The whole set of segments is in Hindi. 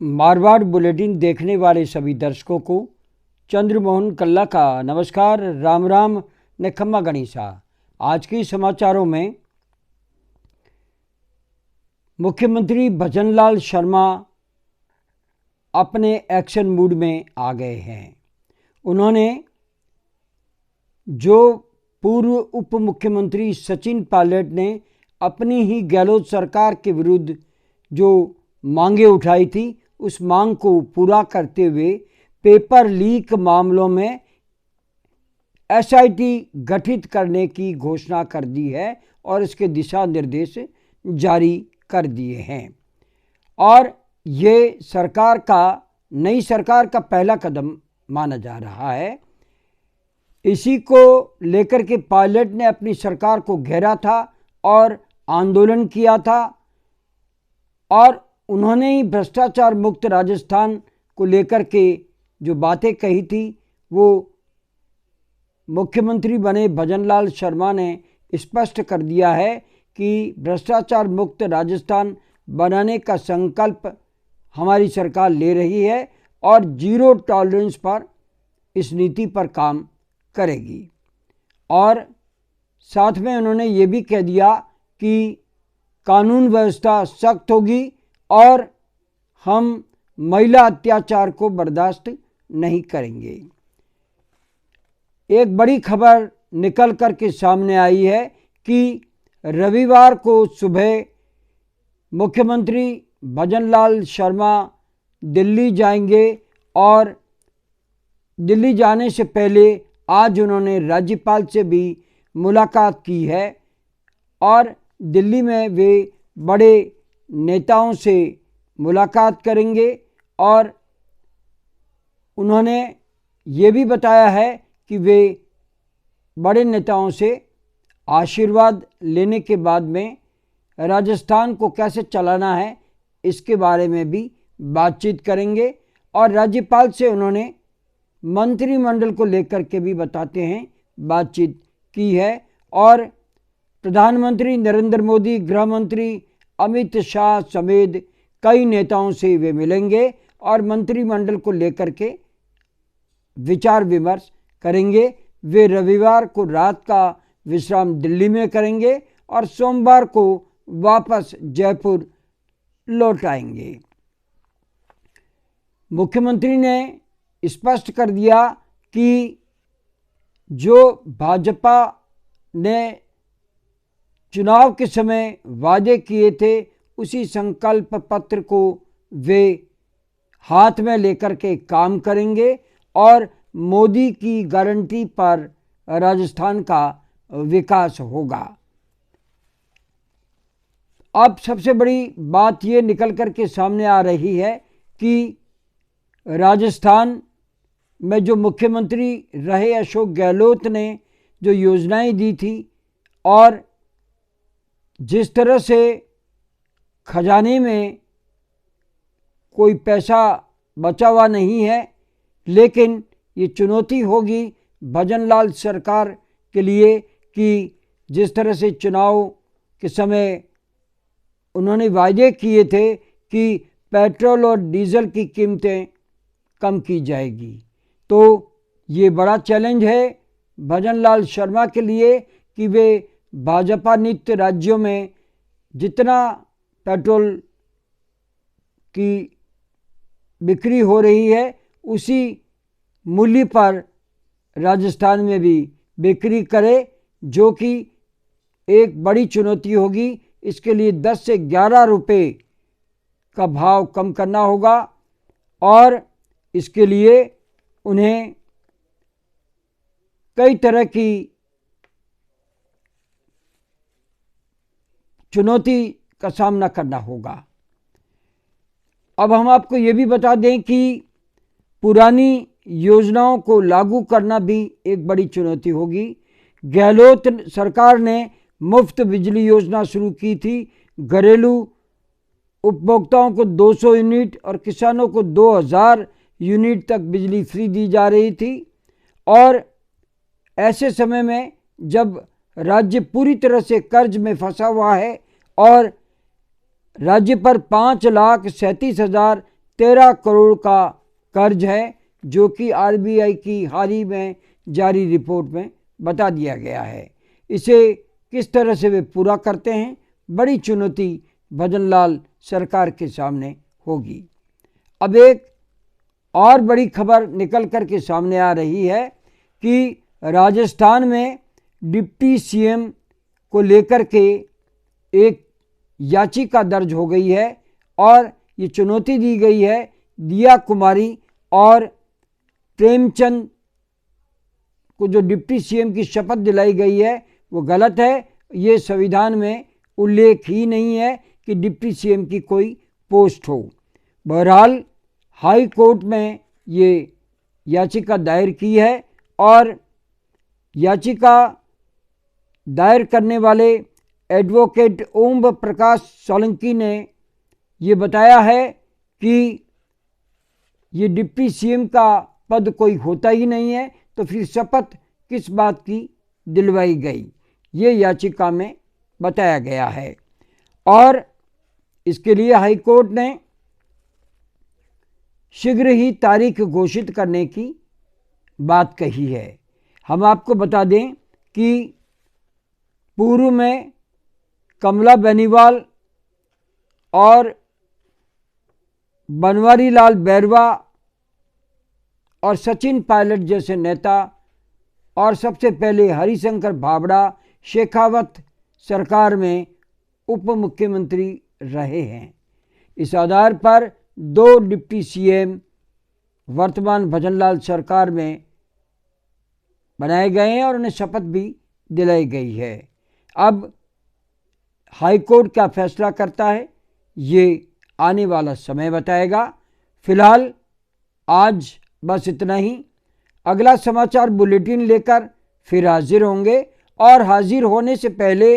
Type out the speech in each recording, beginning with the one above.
मारवाड़ बुलेटिन देखने वाले सभी दर्शकों को चंद्रमोहन कल्ला का नमस्कार, राम राम ने खम्मा गणिसा। आज के समाचारों में मुख्यमंत्री भजनलाल शर्मा अपने एक्शन मूड में आ गए हैं। उन्होंने जो पूर्व उप मुख्यमंत्री सचिन पायलट ने अपनी ही गहलोत सरकार के विरुद्ध जो मांगे उठाई थी, उस मांग को पूरा करते हुए पेपर लीक मामलों में एसआईटी गठित करने की घोषणा कर दी है और इसके दिशा निर्देश जारी कर दिए हैं। और ये नई सरकार का पहला कदम माना जा रहा है। इसी को लेकर के पायलट ने अपनी सरकार को घेरा था और आंदोलन किया था और उन्होंने ही भ्रष्टाचार मुक्त राजस्थान को लेकर के जो बातें कही थी, वो मुख्यमंत्री बने भजनलाल शर्मा ने स्पष्ट कर दिया है कि भ्रष्टाचार मुक्त राजस्थान बनाने का संकल्प हमारी सरकार ले रही है और जीरो टॉलरेंस पर इस नीति पर काम करेगी। और साथ में उन्होंने ये भी कह दिया कि कानून व्यवस्था सख्त होगी और हम महिला अत्याचार को बर्दाश्त नहीं करेंगे। एक बड़ी खबर निकल कर के सामने आई है कि रविवार को सुबह मुख्यमंत्री भजनलाल शर्मा दिल्ली जाएंगे और दिल्ली जाने से पहले आज उन्होंने राज्यपाल से भी मुलाकात की है और दिल्ली में वे बड़े नेताओं से मुलाकात करेंगे और उन्होंने ये भी बताया है कि वे बड़े नेताओं से आशीर्वाद लेने के बाद में राजस्थान को कैसे चलाना है इसके बारे में भी बातचीत करेंगे। और राज्यपाल से उन्होंने मंत्रिमंडल को लेकर के भी बताते हैं बातचीत की है और प्रधानमंत्री नरेंद्र मोदी, गृह मंत्री अमित शाह समेत कई नेताओं से वे मिलेंगे और मंत्रिमंडल को लेकर के विचार विमर्श करेंगे। वे रविवार को रात का विश्राम दिल्ली में करेंगे और सोमवार को वापस जयपुर लौट आएंगे। मुख्यमंत्री ने स्पष्ट कर दिया कि जो भाजपा ने चुनाव के समय वादे किए थे, उसी संकल्प पत्र को वे हाथ में लेकर के काम करेंगे और मोदी की गारंटी पर राजस्थान का विकास होगा। अब सबसे बड़ी बात ये निकल कर के सामने आ रही है कि राजस्थान में जो मुख्यमंत्री रहे अशोक गहलोत ने जो योजनाएं दी थी और जिस तरह से खजाने में कोई पैसा बचा हुआ नहीं है, लेकिन ये चुनौती होगी भजनलाल सरकार के लिए कि जिस तरह से चुनाव के समय उन्होंने वायदे किए थे कि पेट्रोल और डीजल की कीमतें कम की जाएगी, तो ये बड़ा चैलेंज है भजनलाल शर्मा के लिए कि वे भाजपा नियुक्त राज्यों में जितना पेट्रोल की बिक्री हो रही है उसी मूल्य पर राजस्थान में भी बिक्री करे, जो कि एक बड़ी चुनौती होगी। इसके लिए 10 से 11 रुपये का भाव कम करना होगा और इसके लिए उन्हें कई तरह की चुनौती का सामना करना होगा। अब हम आपको ये भी बता दें कि पुरानी योजनाओं को लागू करना भी एक बड़ी चुनौती होगी। गहलोत सरकार ने मुफ्त बिजली योजना शुरू की थी। घरेलू उपभोक्ताओं को 200 यूनिट और किसानों को 2000 यूनिट तक बिजली फ्री दी जा रही थी। और ऐसे समय में जब राज्य पूरी तरह से कर्ज में फंसा हुआ है और राज्य पर 5,37,000 13 करोड़ का कर्ज है, जो कि आरबीआई की हाल ही में जारी रिपोर्ट में बता दिया गया है। इसे किस तरह से वे पूरा करते हैं, बड़ी चुनौती भजनलाल सरकार के सामने होगी। अब एक और बड़ी खबर निकल कर के सामने आ रही है कि राजस्थान में डिप्टी सीएम को लेकर के एक याचिका दर्ज हो गई है और ये चुनौती दी गई है दिया कुमारी और प्रेमचंद को। जो डिप्टी सीएम की शपथ दिलाई गई है वो गलत है। ये संविधान में उल्लेख ही नहीं है कि डिप्टी सीएम की कोई पोस्ट हो। बहरहाल हाई कोर्ट में ये याचिका दायर की है और याचिका दायर करने वाले एडवोकेट ओम प्रकाश सोलंकी ने ये बताया है कि ये डिप्टी सीएम का पद कोई होता ही नहीं है, तो फिर शपथ किस बात की दिलवाई गई, ये याचिका में बताया गया है। और इसके लिए हाई कोर्ट ने शीघ्र ही तारीख घोषित करने की बात कही है। हम आपको बता दें कि पूर्व में कमला बेनीवाल और बनवारी लाल बैरवा और सचिन पायलट जैसे नेता और सबसे पहले हरिशंकर भाबड़ा शेखावत सरकार में उप मुख्यमंत्री रहे हैं। इस आधार पर 2 डिप्टी सीएम वर्तमान भजनलाल सरकार में बनाए गए हैं और उन्हें शपथ भी दिलाई गई है। अब हाई कोर्ट क्या फैसला करता है ये आने वाला समय बताएगा। फिलहाल आज बस इतना ही। अगला समाचार बुलेटिन लेकर फिर हाजिर होंगे और हाजिर होने से पहले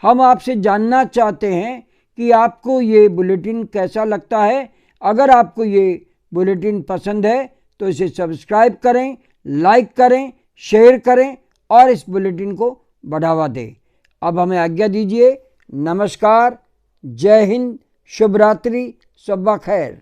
हम आपसे जानना चाहते हैं कि आपको ये बुलेटिन कैसा लगता है। अगर आपको ये बुलेटिन पसंद है तो इसे सब्सक्राइब करें, लाइक करें, शेयर करें और इस बुलेटिन को बढ़ावा दें। अब हमें आज्ञा दीजिए। नमस्कार, जय हिंद, शुभ रात्रि, शब्बा खैर।